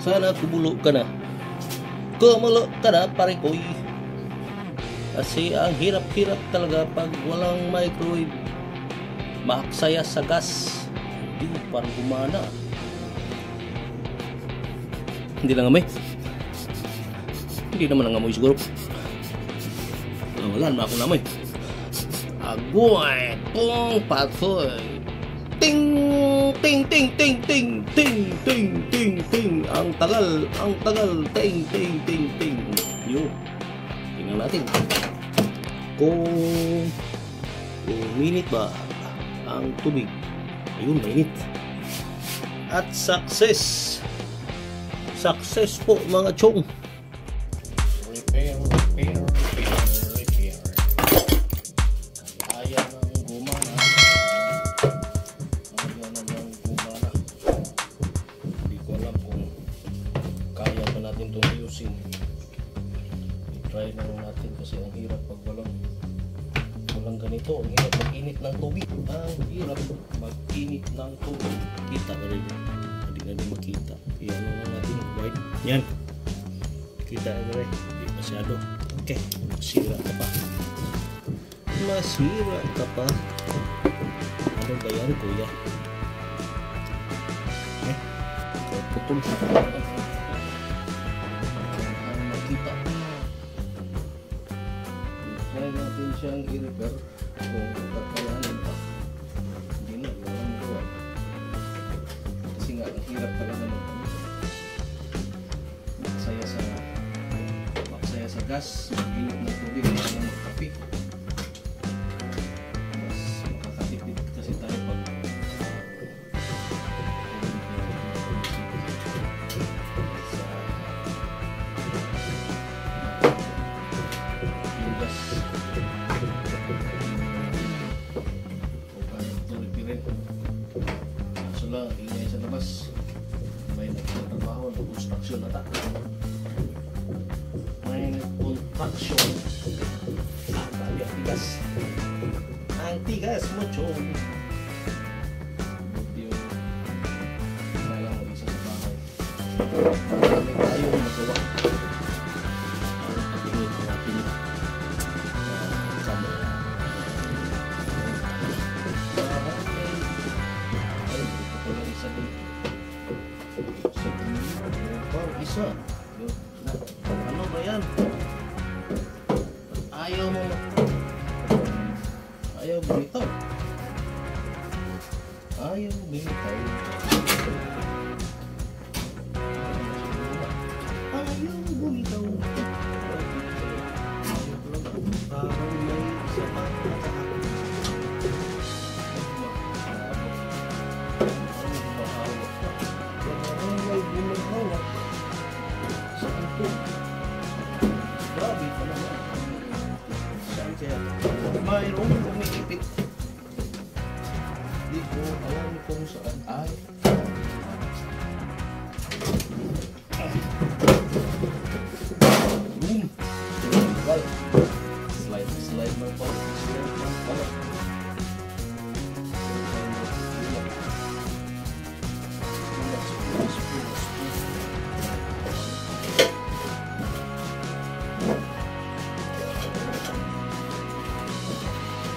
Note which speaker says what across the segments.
Speaker 1: Sana kumulo ka na. Kumulo ka na, pare koy. Kasi ang hirap-hirap talaga pag walang microwave. Maksaya sa gas. Hindi parang gumana. Hindi lang amoy. Hindi naman ang amoy siguro. Wala naman ako namoy. Agoy! Pong patoy! Ting! Ting! Ting! Ting! Ting! Ting! Ting! Ting! Ting! Ang tagal! Ang tagal! Ting! Ting! Ting! Ting! Yun. Tingnan natin. Kung minute ba ang tubig. Ayun, mainit. At success! Success po mga chong! Repair. Ayaw ng gumana. Hindi ko alam kung kaya pa natin itong ayusin. I-try na natin kasi ang hirap pag walang ganito. Ang hirap mag-init ng tubig. Ang hirap mag-init ng tubig. Kita ka rin. Hindi na din makita. Iyan na natin. White. Yan. Kita ka rin. Hindi masyado. Okay. Masira ka pa. Masira ka pa. Ano ba yan, kuya? Putol. Ang makita. Try natin siyang i-repair kung pagkalanin pa. Hindi na, walang magawa. Kasi nga, ang hirap talaga magsaya sa gas, mag-init ng tubig, kaya magkape. Mas makakatipid kasi tayo pag lang, ingay sa labas. May nagtatrabaho ng construction ata. May construction. Grabe ang tigas. Ang tigas mo, chong. Kaya mo isa sa bahay. Marami tayong magawa. Ang pagingin ko natin camera. Isa. Ano ba yan? Ayaw bumitaw. Ayaw bumitaw. Parang may isa pa. Grabe pa naman. Saan kaya? Mayroong kumikipit. Hindi ko alam kung saan ay. Boom! Slide mo pa.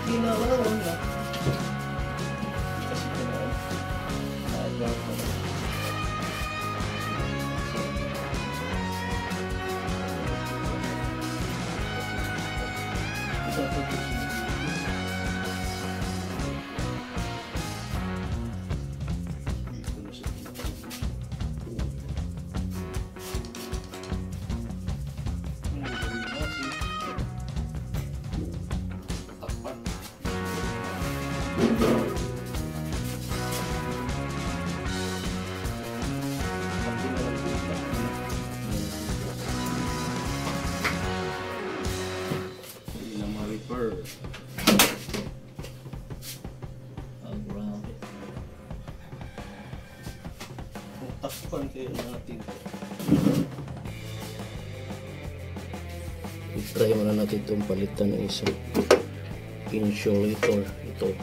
Speaker 1: Kinalawan na. Kasi kinalawan. Nagawa ko na. Isa po ito. Takpan kayo natin. I-try muna natin itong palitan ng isang insulator ito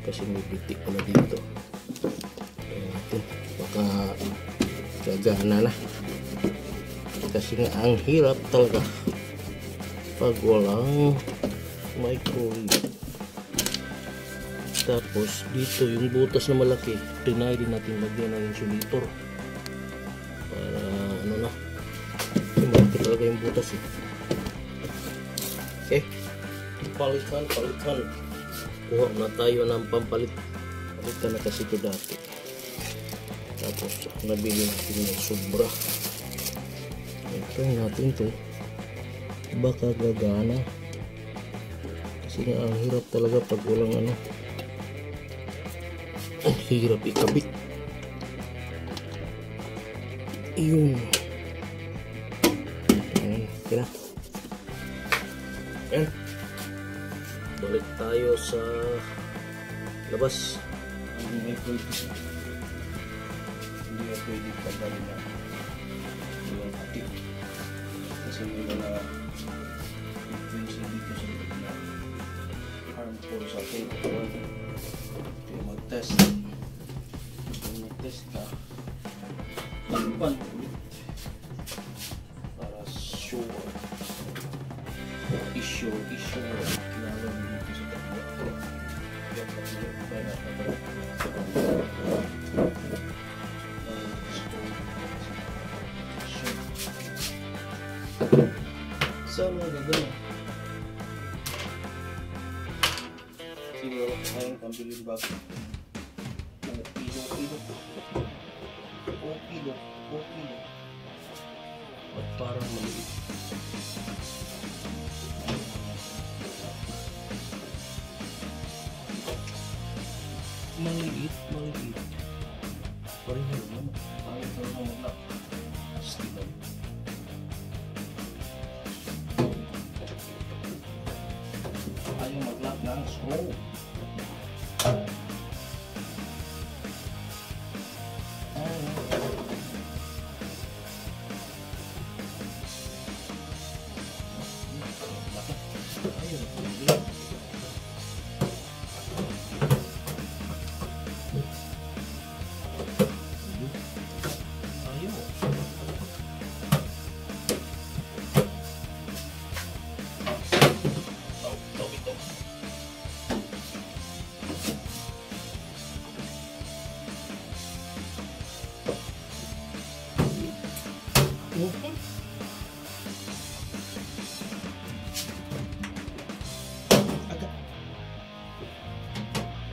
Speaker 1: kasi may bitik pala dito. Ito natin baka gagana na. Kasi nga ang hirap talaga pag walang microwave. Tapos dito yung butas na malaki, trinay din natin lagyan ng insulator para ano na, malaki talaga yung butas eh. Okay, palitan. Kuha na tayo ng pampalit. Palitan na kasi ito dati. Tapos nabili natin yung sobra. Try natin to, baka gagana. Kasi nga ang hirap talaga pag walang ano, ang hirap ikabit. Yun. Ayan, kina. Ayan. Balik tayo sa labas. Hindi na pwede pagdali na yung atik. Kasi may mga influence dito sa loob na harmful sa ating katawan. Kaya mag-test. Kung mag-test ka, palipan ulit para sure. Issue kilala mo dito sa takbo. Kaya pag-ilipay na saan mo gagawin? Siguro kayong pambili bago. Kilo. At parang maliit. Maliit. Parang yun naman. Parang ito naman maglak. Still. Ayaw mag-lock ng screw.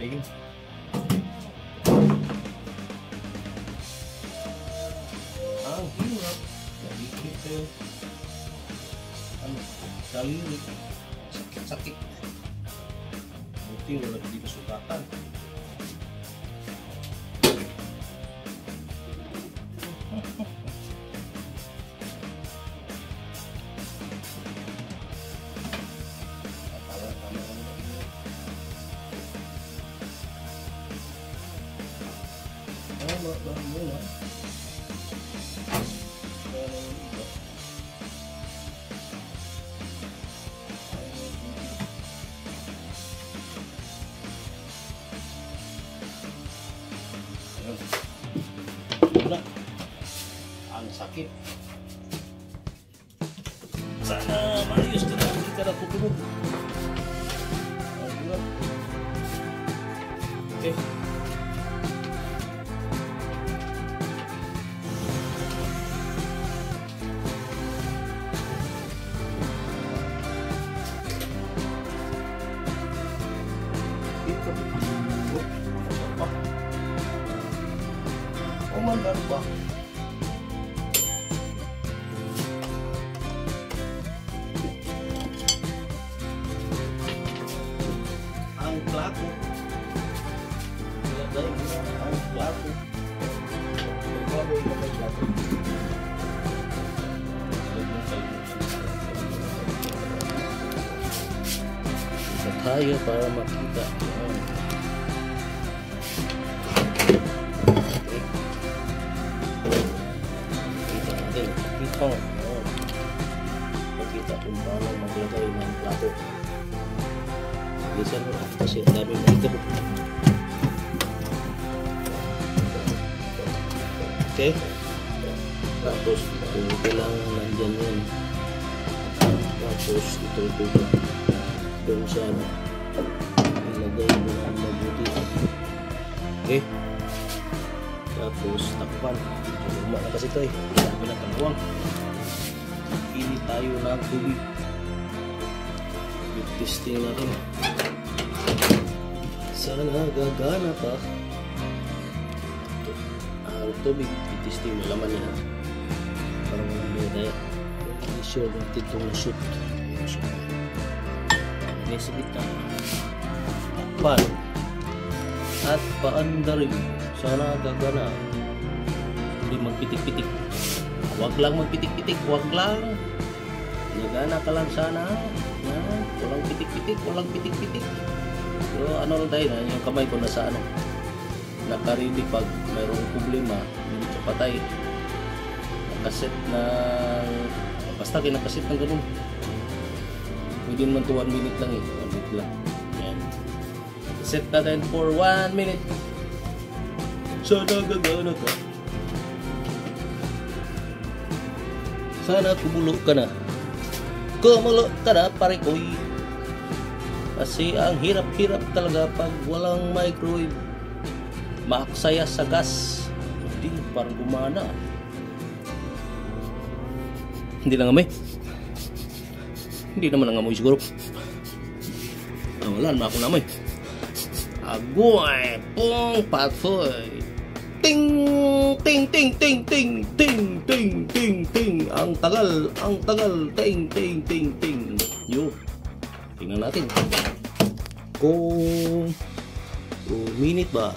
Speaker 1: Ayun. Ang hirap. Nabikit kayo. Daliri. Sakit. Buti wala dito sukatan. Ang sakit. Sana maayos na hindi ka na tutulog. Okay. Umandan ba? Ang plato. Ilagay mo ang plato. Ilagay mo ang plato. Isa tayo para makita. Pakita kung paano maglagay ng plato. Bilisan mo kasi ang dami ng ito. Okay, Tapos kung kailangan nandyan yan, tapos itong tubig doon sa ano, ilagay mo ang mabuti. Okay, tapos takpan. Luma na kasi ito eh, sabi na kalawang. Init tayo ng tubig. Testing natin. Sana gagana pa. Ito, ang tubig, i-testing mo laman niya. Parang walang daya. I-sure natin itong na-shoot. May sabit na. Takpan. At paandarin. Sana gagana. Hindi magpitik-pitik. Huwag lang magpitik-pitik. Huwag lang. Nagana ka lang sana. Yan. Walang pitik-pitik. Walang pitik-pitik. So ano lang tayo na. Yung kamay ko nasa ano. Nakarili pag mayroong problema. Hindi siya patay. Nakaset ng... Basta kinakaset ng ganun. Pwede naman to 1 minute lang eh. 1 minute lang. Yan. Set natin for 1 minute. Sana gagana ka. Sana kumulo ka na. Kumulo ka na pare koy. Kasi ang hirap-hirap talaga pag walang microwave. Maaksaya sa gas. Hindi parang gumana. Hindi lang amoy. Hindi naman ang amoy siguro. Wala naman akong amoy. Agoy! Pong patoy! Ting! Ting! Ting! Ting! Ting! Ting! Ting! Ting! Ting! Ang tagal! Ang tagal! Ting! Ting! Ting! Ting! Yun. Tingnan natin. Kung minute ba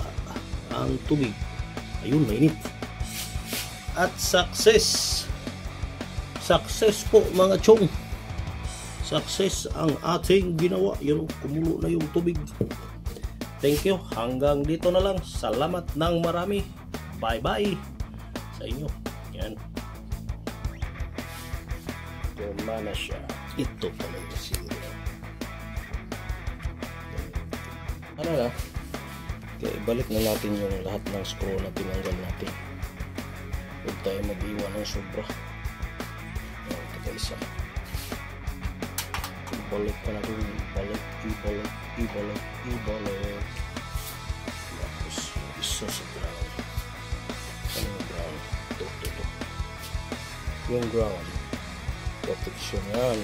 Speaker 1: ang tubig. Ayun, mainit. At success! Success po mga chong. Success ang ating ginawa. Yun, kumulo na yung tubig. Thank you. Hanggang dito na lang. Salamat ng marami. Bye-bye sa inyo. Yan. Gumana siya. Ito pala yung sira. Ano na? Okay, balik na natin yung lahat ng screw na tinanggal natin. Huwag tayo mag-iwan ng sobra. Ito ka isa. Ibalik ka na doon. Ibalik. Tapos isa sa ground. Ano yung ground? Ito. Yung ground. Protection yan.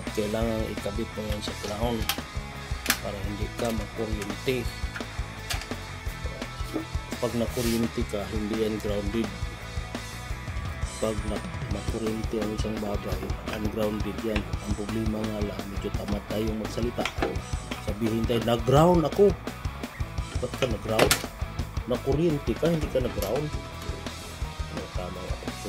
Speaker 1: At kailangan ikabit mo yan sa ground para hindi ka makuryente. Pag nakuryente ka, hindi yan grounded. Pag makuryente ang isang bagay, ungrounded yan. Ang problema nga lang, medyo tamad tayong magsalita. Sabihin tayo, nag-ground ako. Ba't ka nag-ground? Nakuryente ka, hindi ka nag-ground. Tama nga po.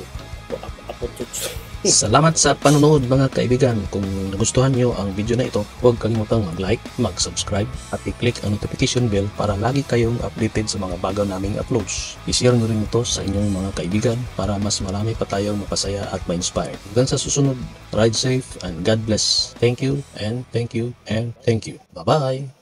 Speaker 2: Salamat sa panonood mga kaibigan. Kung nagustuhan nyo ang video na ito, huwag kalimutang mag-like, mag-subscribe at i-click ang notification bell para lagi kayong updated sa mga bago naming uploads. I-share nyo rin ito sa inyong mga kaibigan para mas marami pa tayong mapasaya at ma-inspire. Hanggang sa susunod, ride safe and God bless. Thank you and thank you and thank you. Bye-bye!